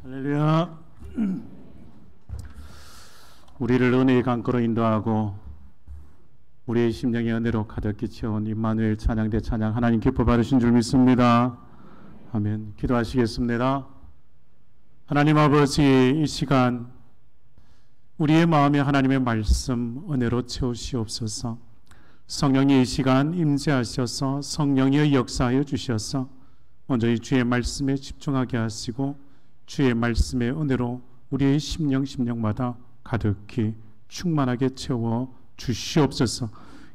할렐루야. 우리를 은혜의 강가로 인도하고 우리의 심령의 은혜로 가득히 채운 임마누엘 찬양대 찬양 하나님 기뻐 받으신 줄 믿습니다. 아멘. 기도하시겠습니다. 하나님 아버지, 이 시간 우리의 마음에 하나님의 말씀 은혜로 채우시옵소서. 성령이 이 시간 임재하셔서 성령의 역사하여 주셔서 온전히 주의 말씀에 집중하게 하시고 주의 말씀의 은혜로 우리의 심령마다 가득히 충만하게 채워 주시옵소서.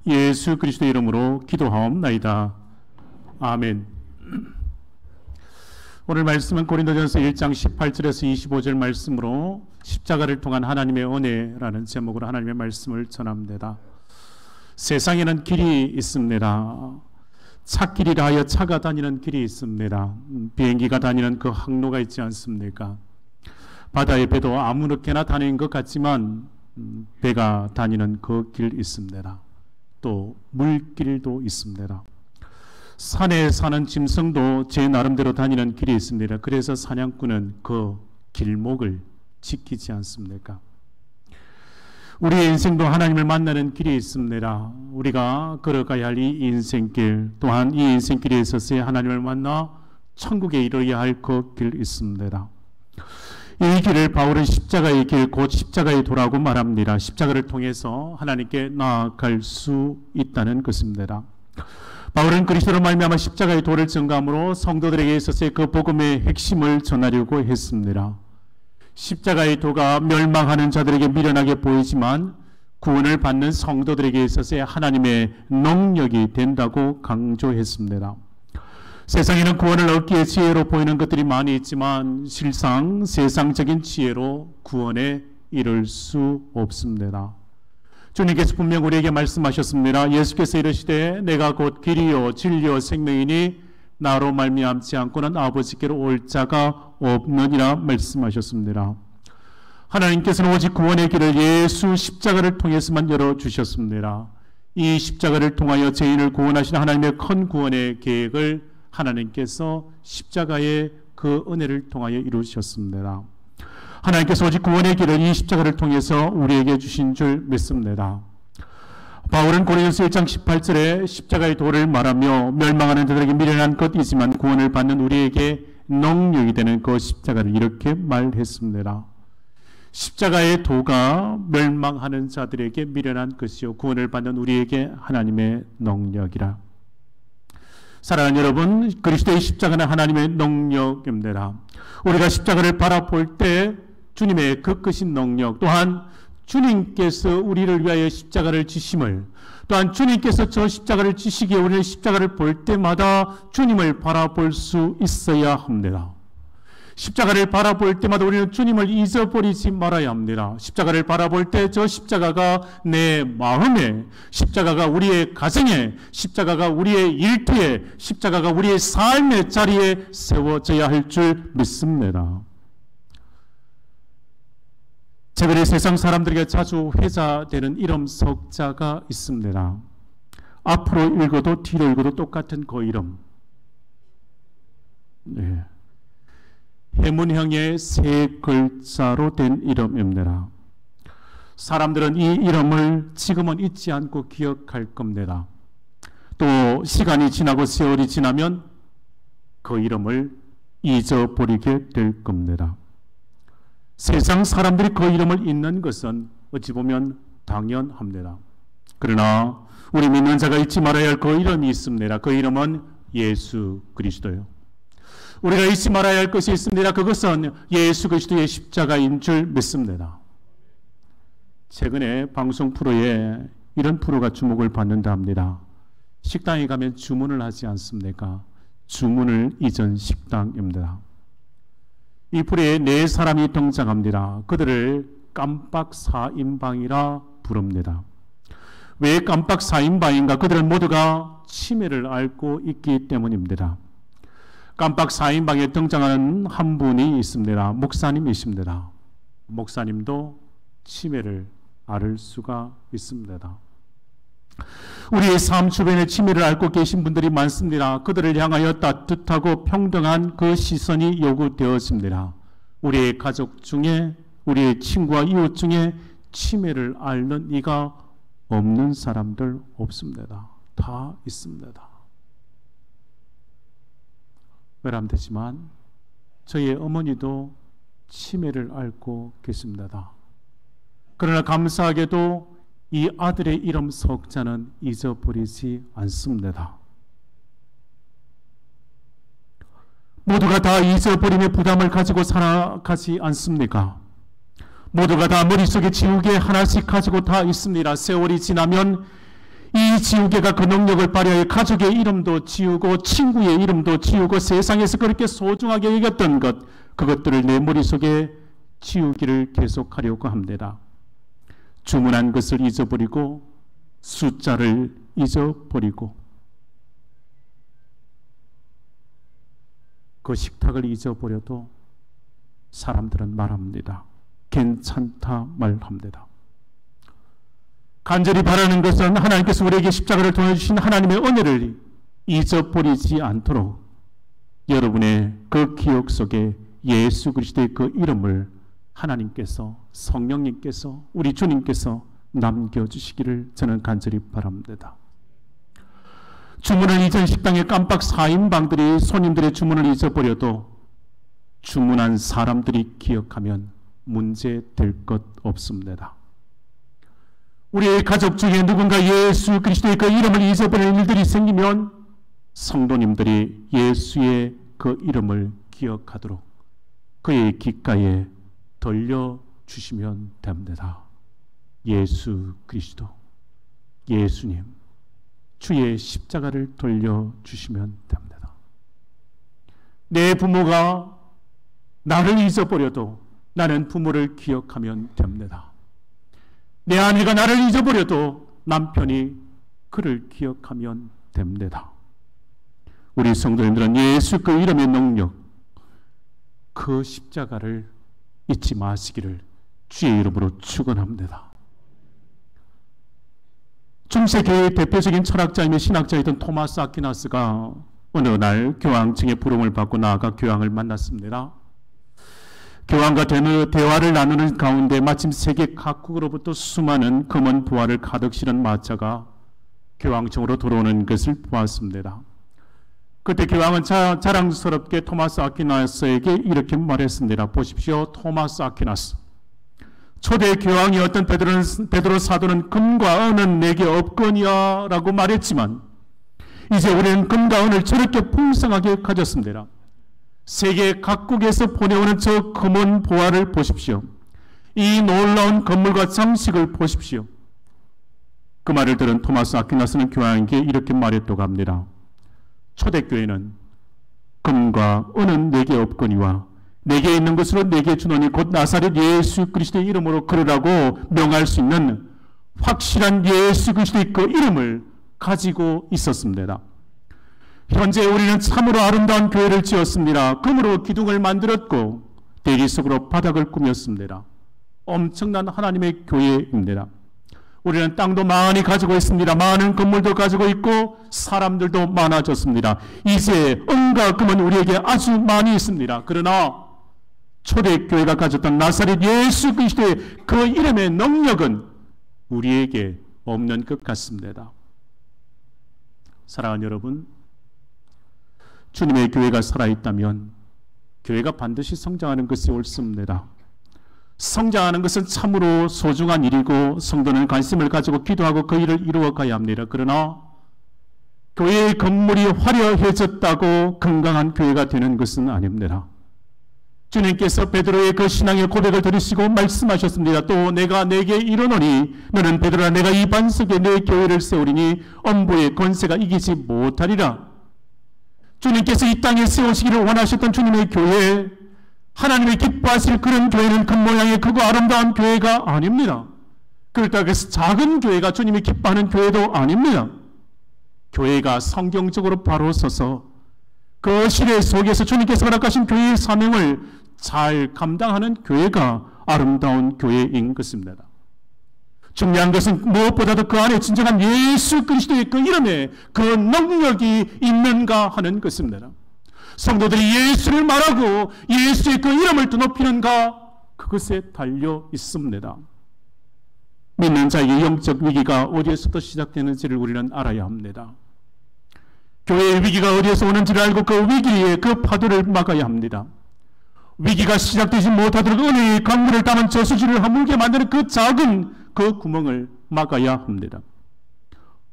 예수 그리스도의 이름으로 기도하옵나이다. 아멘. 오늘 말씀은 고린도전서 1장 18절에서 25절 말씀으로 십자가를 통한 하나님의 은혜라는 제목으로 하나님의 말씀을 전합니다. 세상에는 길이 있습니다. 찻길이라 하여 차가 다니는 길이 있습니다. 비행기가 다니는 그 항로가 있지 않습니까? 바다의 배도 아무렇게나 다니는 것 같지만 배가 다니는 그 길 있습니다. 또 물길도 있습니다. 산에 사는 짐승도 제 나름대로 다니는 길이 있습니다. 그래서 사냥꾼은 그 길목을 지키지 않습니까? 우리의 인생도 하나님을 만나는 길이 있습니다. 우리가 걸어가야 할 이 인생길, 또한 이 인생길에 있어서 하나님을 만나 천국에 이르러야 할 그 길 있습니다. 이 길을 바울은 십자가의 길, 곧 십자가의 도라고 말합니다. 십자가를 통해서 하나님께 나아갈 수 있다는 것입니다. 바울은 그리스도로 말미암아 십자가의 도를 증거함으로 성도들에게 있어서의 그 복음의 핵심을 전하려고 했습니다. 십자가의 도가 멸망하는 자들에게 미련하게 보이지만 구원을 받는 성도들에게 있어서의 하나님의 능력이 된다고 강조했습니다. 세상에는 구원을 얻기에 지혜로 보이는 것들이 많이 있지만 실상 세상적인 지혜로 구원에 이를 수 없습니다. 주님께서 분명 우리에게 말씀하셨습니다. 예수께서 이르시되 내가 곧 길이요 진리요 생명이니 나로 말미암지 않고는 아버지께로 올 자가 없느니라 말씀하셨습니다. 하나님께서는 오직 구원의 길을 예수 십자가를 통해서만 열어주셨습니다. 이 십자가를 통하여 죄인을 구원하시는 하나님의 큰 구원의 계획을 하나님께서 십자가의 그 은혜를 통하여 이루셨습니다. 하나님께서 오직 구원의 길을 이 십자가를 통해서 우리에게 주신 줄 믿습니다. 바울은 고린도서 1장 18절에 십자가의 도를 말하며 멸망하는 자들에게 미련한 것이지만 구원을 받는 우리에게 능력이 되는 그 십자가를 이렇게 말했습니다. 십자가의 도가 멸망하는 자들에게 미련한 것이요 구원을 받는 우리에게 하나님의 능력이라. 사랑하는 여러분, 그리스도의 십자가는 하나님의 능력입니다. 우리가 십자가를 바라볼 때 주님의 그 크신 능력, 또한 주님께서 우리를 위하여 십자가를 지심을, 또한 주님께서 저 십자가를 지시기에 우리는 십자가를 볼 때마다 주님을 바라볼 수 있어야 합니다. 십자가를 바라볼 때마다 우리는 주님을 잊어버리지 말아야 합니다. 십자가를 바라볼 때 저 십자가가 내 마음에, 십자가가 우리의 가정에, 십자가가 우리의 일터에, 십자가가 우리의 삶의 자리에 세워져야 할 줄 믿습니다. 최근에 세상 사람들에게 자주 회자되는 이름 석자가 있습니다. 앞으로 읽어도 뒤로 읽어도 똑같은 그 이름. 네. 해문형의 세 글자로 된 이름입니다. 사람들은 이 이름을 지금은 잊지 않고 기억할 겁니다. 또 시간이 지나고 세월이 지나면 그 이름을 잊어버리게 될 겁니다. 세상 사람들이 그 이름을 잊는 것은 어찌 보면 당연합니다. 그러나 우리 믿는 자가 잊지 말아야 할 그 이름이 있습니다. 그 이름은 예수 그리스도요. 우리가 잊지 말아야 할 것이 있습니다. 그것은 예수 그리스도의 십자가인 줄 믿습니다. 최근에 방송 프로에 이런 프로가 주목을 받는다 합니다. 식당에 가면 주문을 하지 않습니까? 주문을 잊은 식당입니다. 이 프로에 네 사람이 등장합니다. 그들을 깜빡 4인방이라 부릅니다. 왜 깜빡 4인방인가? 그들은 모두가 치매를 앓고 있기 때문입니다. 깜빡 4인방에 등장하는 한 분이 있습니다. 목사님이십니다. 목사님도 치매를 앓을 수가 있습니다. 우리의 삶 주변에 치매를 앓고 계신 분들이 많습니다. 그들을 향하여 따뜻하고 평등한 그 시선이 요구되었습니다. 우리의 가족 중에, 우리의 친구와 이웃 중에 치매를 앓는 이가 없는 사람들 없습니다. 다 있습니다. 외람되지만 저희 어머니도 치매를 앓고 계십니다. 그러나 감사하게도 이 아들의 이름 석자는 잊어버리지 않습니다. 모두가 다 잊어버림의 부담을 가지고 살아가지 않습니까? 모두가 다 머릿속에 지우개 하나씩 가지고 다 있습니다. 세월이 지나면 이 지우개가 그 능력을 발휘하여 가족의 이름도 지우고 친구의 이름도 지우고 세상에서 그렇게 소중하게 여겼던 것, 그것들을 내 머릿속에 지우기를 계속하려고 합니다. 주문한 것을 잊어버리고 숫자를 잊어버리고 그 식탁을 잊어버려도 사람들은 말합니다. 괜찮다 말합니다. 간절히 바라는 것은 하나님께서 우리에게 십자가를 통해 주신 하나님의 은혜를 잊어버리지 않도록 여러분의 그 기억 속에 예수 그리스도의 그 이름을 하나님께서, 성령님께서, 우리 주님께서 남겨주시기를 저는 간절히 바랍니다. 주문을 잊은 식당의 깜빡 4인방들이 손님들의 주문을 잊어버려도 주문한 사람들이 기억하면 문제될 것 없습니다. 우리의 가족 중에 누군가 예수 그리스도의 그 이름을 잊어버리는 일들이 생기면 성도님들이 예수의 그 이름을 기억하도록 그의 귓가에 돌려주시면 됩니다. 예수 그리스도, 예수님, 주의 십자가를 돌려주시면 됩니다. 내 부모가 나를 잊어버려도 나는 부모를 기억하면 됩니다. 내 아내가 나를 잊어버려도 남편이 그를 기억하면 됩니다. 우리 성도님들은 예수 그 이름의 능력, 그 십자가를 잊지 마시기를 주의 이름으로 축원합니다. 중세교회의 대표적인 철학자이며 신학자이던 토마스 아퀴나스가 어느 날 교황청의 부름을 받고 나아가 교황을 만났습니다. 교황과 대화를 나누는 가운데 마침 세계 각국으로부터 수많은 검은 부활을 가득 실은 마차가 교황청으로 들어오는 것을 보았습니다. 그때 교황은 자랑스럽게 토마스 아퀴나스에게 이렇게 말했습니다. 보십시오. 토마스 아퀴나스. 초대 교황이 어떤 베드로 사도는 금과 은은 내게 없거니와 라고 말했지만 이제 우리는 금과 은을 저렇게 풍성하게 가졌습니다. 세계 각국에서 보내오는 저 검은 보화를 보십시오. 이 놀라운 건물과 장식을 보십시오. 그 말을 들은 토마스 아퀴나스는 교황에게 이렇게 말했다고 합니다. 초대교회는 금과 은은 내게 없거니와 내게 있는 것으로 내게 주노니 곧 나사렛 예수 그리스도의 이름으로 걸으라고 명할 수 있는 확실한 예수 그리스도의 그 이름을 가지고 있었습니다. 현재 우리는 참으로 아름다운 교회를 지었습니다. 금으로 기둥을 만들었고 대리 속으로 바닥을 꾸몄습니다. 엄청난 하나님의 교회입니다. 우리는 땅도 많이 가지고 있습니다. 많은 건물도 가지고 있고 사람들도 많아졌습니다. 이제 은과 금은 우리에게 아주 많이 있습니다. 그러나 초대교회가 가졌던 나사렛 예수 그리스도의 그 이름의 능력은 우리에게 없는 것 같습니다. 사랑하는 여러분, 주님의 교회가 살아있다면 교회가 반드시 성장하는 것이 옳습니다. 성장하는 것은 참으로 소중한 일이고 성도는 관심을 가지고 기도하고 그 일을 이루어 가야 합니다. 그러나 교회의 건물이 화려해졌다고 건강한 교회가 되는 것은 아닙니다. 주님께서 베드로의 그 신앙의 고백을 들으시고 말씀하셨습니다. 또 내가 내게 이르노니 너는 베드로라 내가 이 반석에 내 교회를 세우리니 엄부의 권세가 이기지 못하리라. 주님께서 이 땅에 세우시기를 원하셨던 주님의 교회, 하나님의 기뻐하실 그런 교회는 그 모양의 크고 아름다운 교회가 아닙니다. 그렇다고 해서 작은 교회가 주님이 기뻐하는 교회도 아닙니다. 교회가 성경적으로 바로 서서 그 시대 속에서 주님께서 허락하신 교회의 사명을 잘 감당하는 교회가 아름다운 교회인 것입니다. 중요한 것은 무엇보다도 그 안에 진정한 예수 그리스도의 그 이름에 그 능력이 있는가 하는 것입니다. 성도들이 예수를 말하고 예수의 그 이름을 더 높이는가? 그것에 달려 있습니다. 믿는 자에게 영적 위기가 어디에서부터 시작되는지를 우리는 알아야 합니다. 교회의 위기가 어디에서 오는지를 알고 그 위기의 그 파도를 막아야 합니다. 위기가 시작되지 못하도록 은혜의 강물을 담은 저수지를 허물게 만드는 그 작은 그 구멍을 막아야 합니다.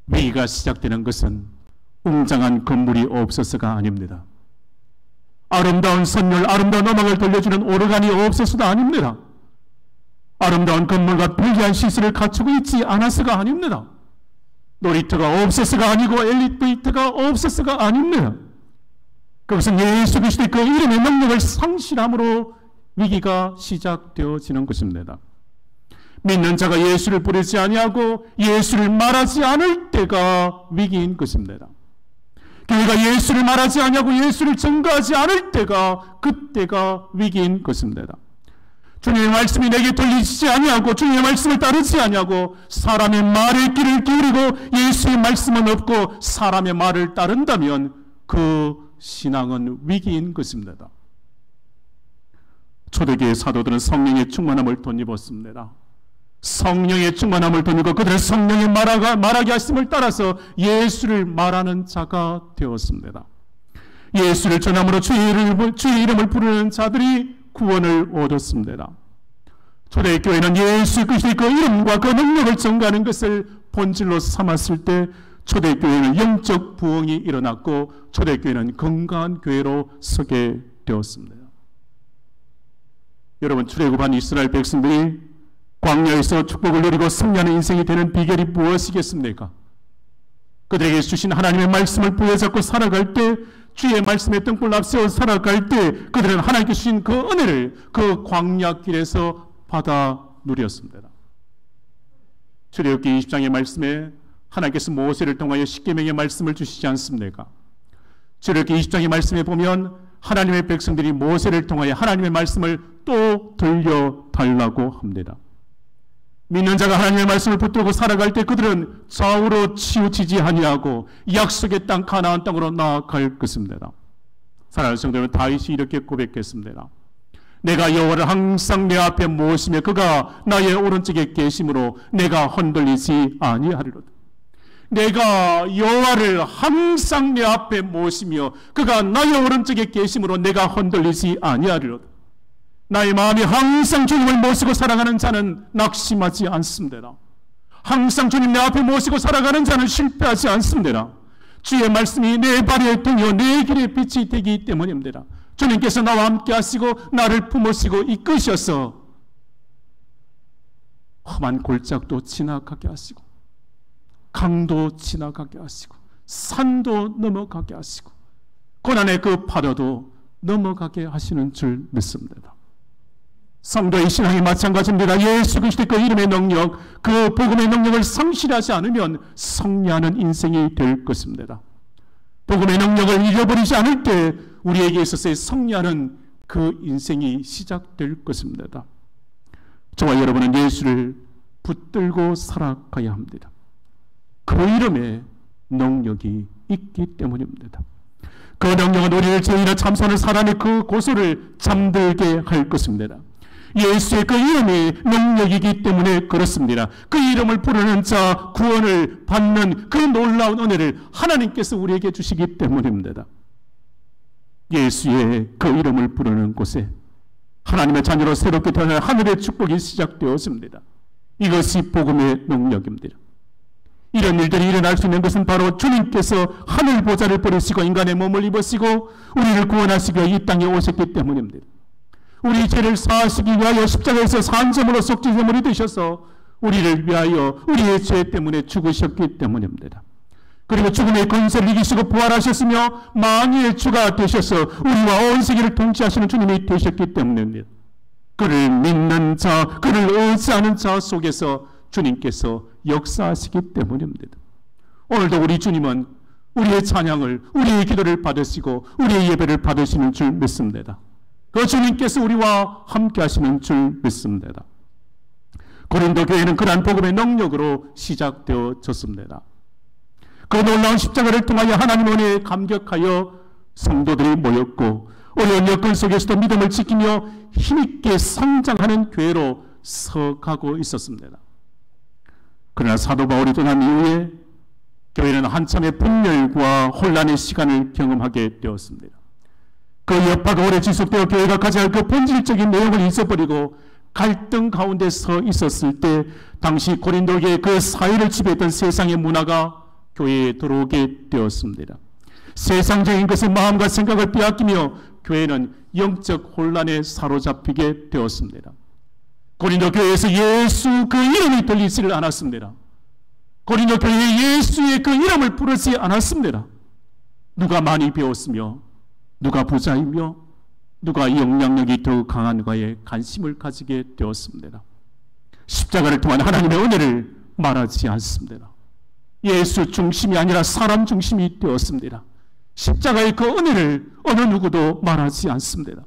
위기가 시작되는 것은 웅장한 건물이 없어서가 아닙니다. 아름다운 선율, 아름다운 음악을 들려주는 오르간이 없어서가 아닙니다. 아름다운 건물과 편리한 시설을 갖추고 있지 않아서가 아닙니다. 놀이터가 없어서가 아니고 엘리베이터가 없어서가 아닙니다. 그것은 예수 그리스도의 그 이름의 능력을 상실함으로 위기가 시작되어지는 것입니다. 믿는 자가 예수를 부르지 아니하고 예수를 말하지 않을 때가 위기인 것입니다. 교회가 예수를 말하지 아니하고 예수를 증거하지 않을 때가 그때가 위기인 것입니다. 주님의 말씀이 내게 들리지 아니하고 주님의 말씀을 따르지 아니하고 사람의 말에 귀를 기울이고 예수의 말씀은 없고 사람의 말을 따른다면 그 신앙은 위기인 것입니다. 초대교회 사도들은 성령의 충만함을 덧입었습니다. 성령의 충만함을 덧입고 그들은 성령의 말하게 하심을 따라서 예수를 말하는 자가 되었습니다. 예수를 전함으로 주의 이름을 부르는 자들이 구원을 얻었습니다. 초대교회는 예수 그리스도의 그 이름과 그 능력을 증거하는 것을 본질로 삼았을 때 초대교회는 영적 부흥이 일어났고 초대교회는 건강한 교회로 서게 되었습니다. 여러분, 출애굽한 이스라엘 백성들이 광야에서 축복을 누리고 승리하는 인생이 되는 비결이 무엇이겠습니까? 그들에게 주신 하나님의 말씀을 부여잡고 살아갈 때, 주의 말씀에 등불 앞세워 살아갈 때 그들은 하나님께 주신 그 은혜를 그 광야길에서 받아 누렸습니다. 출애굽기 20장의 말씀에 하나님께서 모세를 통하여 십계명의 말씀을 주시지 않습니까? 출애굽기 20장의 말씀에 보면 하나님의 백성들이 모세를 통하여 하나님의 말씀을 또 들려달라고 합니다. 믿는 자가 하나님의 말씀을 붙들고 살아갈 때 그들은 좌우로 치우치지 아니하고 약속의 땅 가나안 땅으로 나아갈 것입니다. 사랑하는 성도들, 다윗이 이렇게 고백했습니다. 내가 여호와를 항상 내 앞에 모시며 그가 나의 오른쪽에 계심으로 내가 흔들리지 아니하리로다. 내가 여호와를 항상 내 앞에 모시며 그가 나의 오른쪽에 계심으로 내가 흔들리지 아니하리로다. 나의 마음이 항상 주님을 모시고 살아가는 자는 낙심하지 않습니다. 항상 주님 내 앞에 모시고 살아가는 자는 실패하지 않습니다. 주의 말씀이 내 발의 등이요 내 길의 빛이 되기 때문입니다. 주님께서 나와 함께 하시고 나를 품으시고 이끄셔서 험한 골짜기도 지나가게 하시고 강도 지나가게 하시고 산도 넘어가게 하시고 고난의 그 파도도 넘어가게 하시는 줄 믿습니다. 성도의 신앙이 마찬가지입니다. 예수 그리스도의 그 이름의 능력, 그 복음의 능력을 상실하지 않으면 승리하는 인생이 될 것입니다. 복음의 능력을 잃어버리지 않을 때 우리에게 있어서의 승리하는 그 인생이 시작될 것입니다. 저와 여러분은 예수를 붙들고 살아가야 합니다. 그 이름에 능력이 있기 때문입니다. 그 능력은 우리를 죄인이나 참선을 사람의 그 고소를 잠들게 할 것입니다. 예수의 그 이름이 능력이기 때문에 그렇습니다. 그 이름을 부르는 자 구원을 받는 그 놀라운 은혜를 하나님께서 우리에게 주시기 때문입니다. 예수의 그 이름을 부르는 곳에 하나님의 자녀로 새롭게 태어난 하늘의 축복이 시작되었습니다. 이것이 복음의 능력입니다. 이런 일들이 일어날 수 있는 것은 바로 주님께서 하늘 보좌를 버리시고 인간의 몸을 입으시고 우리를 구원하시기 위해 이 땅에 오셨기 때문입니다. 우리 죄를 사하시기 위하여 십자가에서 산제물로 속죄제물이 되셔서 우리를 위하여 우리의 죄 때문에 죽으셨기 때문입니다. 그리고 죽음의 권세를 이기시고 부활하셨으며 만유의 주가 되셔서 우리와 온 세계를 통치하시는 주님이 되셨기 때문입니다. 그를 믿는 자, 그를 의지하는 자 속에서 주님께서 역사하시기 때문입니다. 오늘도 우리 주님은 우리의 찬양을, 우리의 기도를 받으시고 우리의 예배를 받으시는 줄 믿습니다. 그 주님께서 우리와 함께 하시는 줄 믿습니다. 고린도 교회는 그러한 복음의 능력으로 시작되어졌습니다. 그 놀라운 십자가를 통하여 하나님 은혜에 감격하여 성도들이 모였고 어려운 여건 속에서도 믿음을 지키며 힘있게 성장하는 교회로 서가고 있었습니다. 그러나 사도 바울이 떠난 이후에 교회는 한참의 분열과 혼란의 시간을 경험하게 되었습니다. 그 여파가 오래 지속되어 교회가 가져야 할 그 본질적인 내용을 잊어버리고 갈등 가운데 서 있었을 때 당시 고린도 교회의 그 사회를 지배했던 세상의 문화가 교회에 들어오게 되었습니다. 세상적인 것의 마음과 생각을 빼앗기며 교회는 영적 혼란에 사로잡히게 되었습니다. 고린도 교회에서 예수 그 이름이 들리지를 않았습니다. 고린도 교회에 예수의 그 이름을 부르지 않았습니다. 누가 많이 배웠으며 누가 부자이며 누가 영향력이 더 강한가에 관심을 가지게 되었습니다. 십자가를 통한 하나님의 은혜를 말하지 않습니다. 예수 중심이 아니라 사람 중심이 되었습니다. 십자가의 그 은혜를 어느 누구도 말하지 않습니다.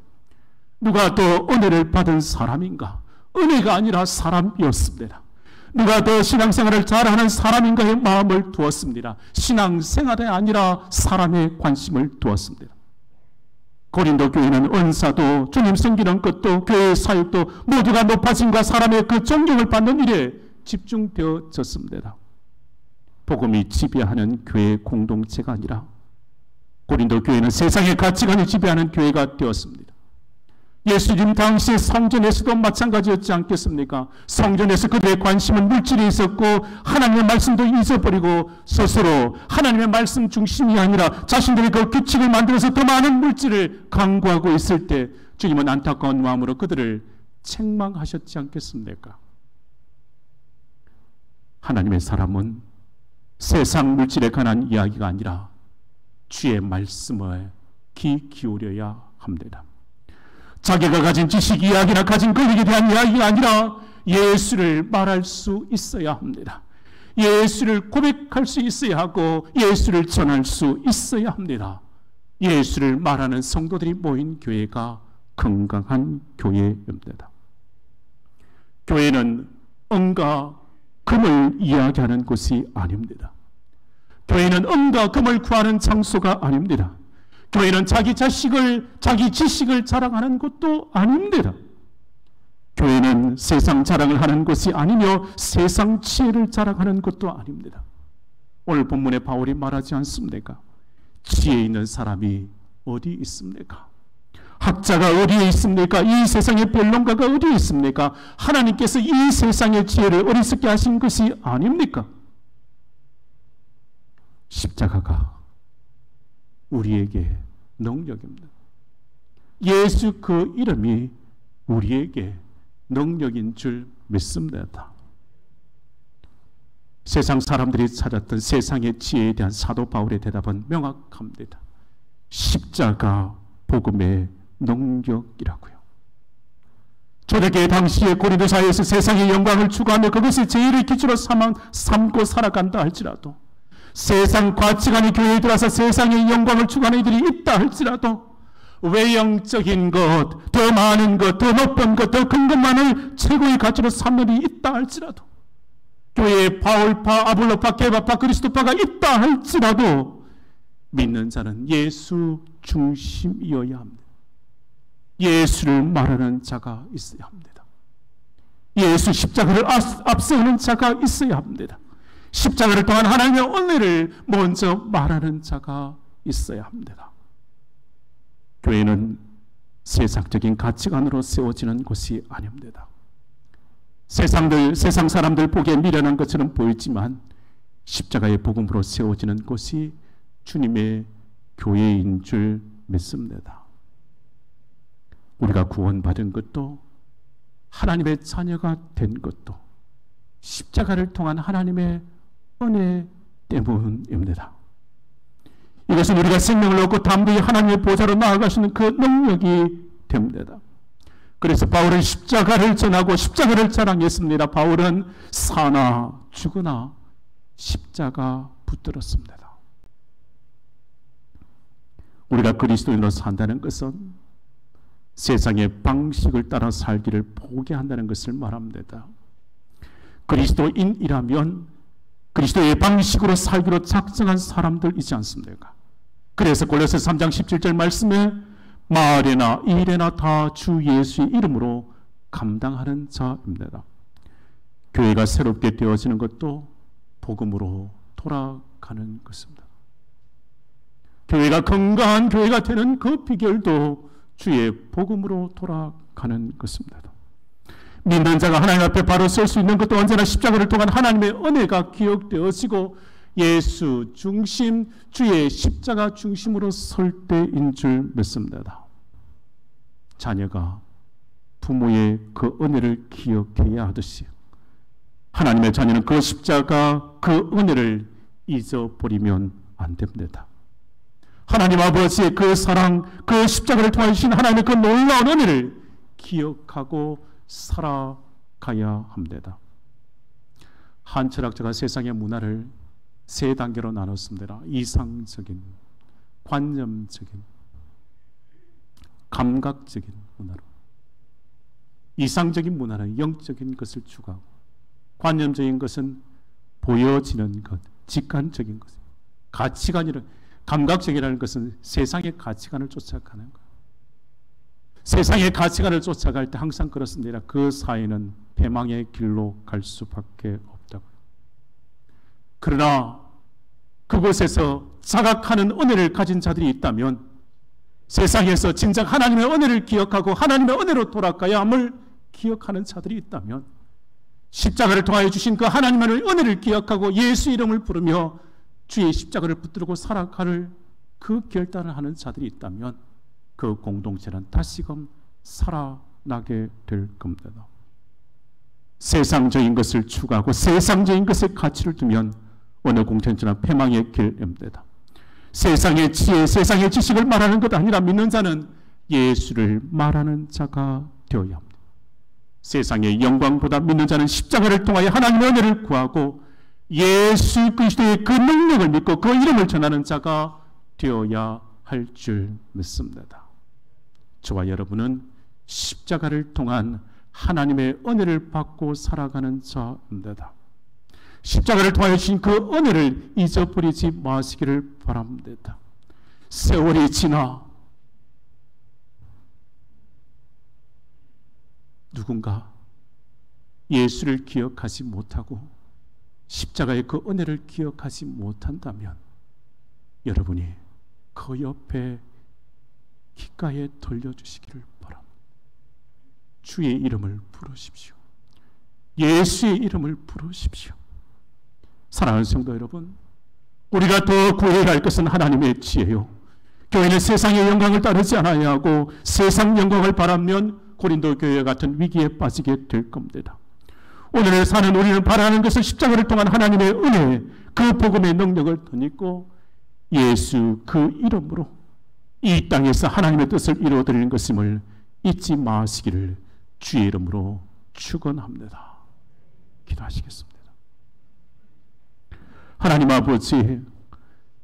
누가 더 은혜를 받은 사람인가? 은혜가 아니라 사람이었습니다. 누가 더 신앙생활을 잘하는 사람인가의 마음을 두었습니다. 신앙생활이 아니라 사람의 관심을 두었습니다. 고린도 교회는 은사도 주님 섬기는 것도 교회의 사역도 모두가 높아짐과 사람의 그 존경을 받는 일에 집중되어졌습니다. 복음이 지배하는 교회의 공동체가 아니라 고린도 교회는 세상의 가치관이 지배하는 교회가 되었습니다. 예수님 당시 성전에서도 마찬가지였지 않겠습니까? 성전에서 그들의 관심은 물질에 있었고 하나님의 말씀도 잊어버리고 스스로 하나님의 말씀 중심이 아니라 자신들의 그 규칙을 만들어서 더 많은 물질을 강구하고 있을 때 주님은 안타까운 마음으로 그들을 책망하셨지 않겠습니까? 하나님의 사람은 세상 물질에 관한 이야기가 아니라 주의 말씀에 귀 기울여야 합니다. 자기가 가진 지식 이야기나 가진 권력에 대한 이야기가 아니라 예수를 말할 수 있어야 합니다. 예수를 고백할 수 있어야 하고 예수를 전할 수 있어야 합니다. 예수를 말하는 성도들이 모인 교회가 건강한 교회입니다. 교회는 은과 금을 이야기하는 곳이 아닙니다. 교회는 은과 금을 구하는 장소가 아닙니다. 교회는 자기 지식을 자랑하는 것도 아닙니다. 교회는 세상 자랑을 하는 것이 아니며 세상 지혜를 자랑하는 것도 아닙니다. 오늘 본문에 바울이 말하지 않습니까? 지혜 있는 사람이 어디 있습니까? 학자가 어디에 있습니까? 이 세상의 변론가가 어디에 있습니까? 하나님께서 이 세상의 지혜를 어리석게 하신 것이 아닙니까? 십자가가 우리에게 능력입니다. 예수 그 이름이 우리에게 능력인 줄 믿습니다. 세상 사람들이 찾았던 세상의 지혜에 대한 사도 바울의 대답은 명확합니다. 십자가 복음의 능력이라고요. 초대교회 당시에 고린도 사회에서 세상의 영광을 추구하며 그것이 제일의 기초로 삼고 살아간다 할지라도 세상 가치관이 교회에 들어와서 세상의 영광을 추구하는 이들이 있다 할지라도 외형적인 것, 더 많은 것, 더 높은 것, 더 큰 것만을 최고의 가치로 삼는 일이 있다 할지라도 교회에 바울파, 아볼로파, 게바파, 그리스도파가 있다 할지라도 믿는 자는 예수 중심이어야 합니다. 예수를 말하는 자가 있어야 합니다. 예수 십자가를 앞세우는 자가 있어야 합니다. 십자가를 통한 하나님의 은혜를 먼저 말하는 자가 있어야 합니다. 교회는 세상적인 가치관으로 세워지는 곳이 아닙니다. 세상 사람들 보기에 미련한 것처럼 보이지만 십자가의 복음으로 세워지는 곳이 주님의 교회인 줄 믿습니다. 우리가 구원받은 것도 하나님의 자녀가 된 것도 십자가를 통한 하나님의 은혜 때문입니다. 이것은 우리가 생명을 얻고 담대히 하나님의 보좌로 나아가시는 그 능력이 됩니다. 그래서 바울은 십자가를 전하고 십자가를 자랑했습니다. 바울은 사나 죽으나 십자가 붙들었습니다. 우리가 그리스도인으로 산다는 것은 세상의 방식을 따라 살기를 포기한다는 것을 말합니다. 그리스도인이라면 그리스도의 방식으로 살기로 작정한 사람들이지 않습니까? 그래서 골로새서 3장 17절 말씀에 말에나 일에나 다 주 예수의 이름으로 감당하는 자입니다. 교회가 새롭게 되어지는 것도 복음으로 돌아가는 것입니다. 교회가 건강한 교회가 되는 그 비결도 주의 복음으로 돌아가는 것입니다. 믿는 자가 하나님 앞에 바로 설 수 있는 것도 언제나 십자가를 통한 하나님의 은혜가 기억되어지고 예수 중심, 주의 십자가 중심으로 설 때인 줄 믿습니다. 자녀가 부모의 그 은혜를 기억해야 하듯이 하나님의 자녀는 그 십자가, 그 은혜를 잊어버리면 안 됩니다. 하나님 아버지의 그 사랑, 그 십자가를 통해 주신 하나님의 그 놀라운 은혜를 기억하고 살아가야 합니다. 한 철학자가 세상의 문화를 세 단계로 나눴습니다. 이상적인, 관념적인, 감각적인 문화로. 이상적인 문화는 영적인 것을 추구하고, 관념적인 것은 보여지는 것, 직관적인 것, 가치관이라는, 감각적이라는 것은 세상의 가치관을 쫓아가는 것. 세상의 가치관을 쫓아갈 때 항상 그렇습니다. 그 사이는 패망의 길로 갈 수밖에 없다고. 그러나 그곳에서 자각하는 은혜를 가진 자들이 있다면, 세상에서 진작 하나님의 은혜를 기억하고 하나님의 은혜로 돌아가야 함을 기억하는 자들이 있다면, 십자가를 통하여 주신 그 하나님의 은혜를 기억하고 예수 이름을 부르며 주의 십자가를 붙들고 살아갈 그 결단을 하는 자들이 있다면 그 공동체는 다시금 살아나게 될 겁니다. 세상적인 것을 추구하고 세상적인 것에 가치를 두면 어느 공동체나 패망의 길입니다. 세상의 지혜, 세상의 지식을 말하는 것 아니라 믿는 자는 예수를 말하는 자가 되어야 합니다. 세상의 영광보다 믿는 자는 십자가를 통하여 하나님의 은혜를 구하고 예수 그리스도의 그 능력을 믿고 그 이름을 전하는 자가 되어야 할 줄 믿습니다. 저와 여러분은 십자가를 통한 하나님의 은혜를 받고 살아가는 자입니다. 십자가를 통하여 주신 그 은혜를 잊어버리지 마시기를 바랍니다. 세월이 지나 누군가 예수를 기억하지 못하고 십자가의 그 은혜를 기억하지 못한다면 여러분이 그 옆에 귓가에 돌려주시기를 바랍니다. 주의 이름을 부르십시오. 예수의 이름을 부르십시오. 사랑하는 성도 여러분, 우리가 더 구해야 할 것은 하나님의 지혜요. 교회는 세상의 영광을 따르지 않아야 하고 세상 영광을 바라면 고린도 교회 같은 위기에 빠지게 될 겁니다. 오늘 사는 우리는 바라는 것은 십자가를 통한 하나님의 은혜, 그 복음의 능력을 덧입고 예수 그 이름으로 이 땅에서 하나님의 뜻을 이루어드리는 것임을 잊지 마시기를 주의 이름으로 축원합니다. 기도하시겠습니다. 하나님 아버지,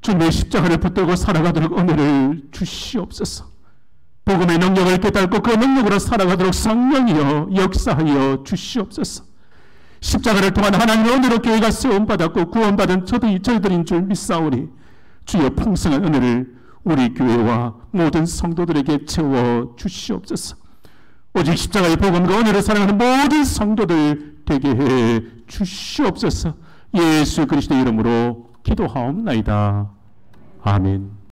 주님의 십자가를 붙들고 살아가도록 은혜를 주시옵소서. 복음의 능력을 깨닫고 그 능력으로 살아가도록 성령이여 역사하여 주시옵소서. 십자가를 통한 하나님의 은혜로 교회가 세움받았고 구원받은 저희들인 줄 믿사오니 주여 풍성한 은혜를 우리 교회와 모든 성도들에게 채워 주시옵소서. 오직 십자가의 복음과 은혜를 사랑하는 모든 성도들 되게 해 주시옵소서. 예수 그리스도 이름으로 기도하옵나이다. 아멘.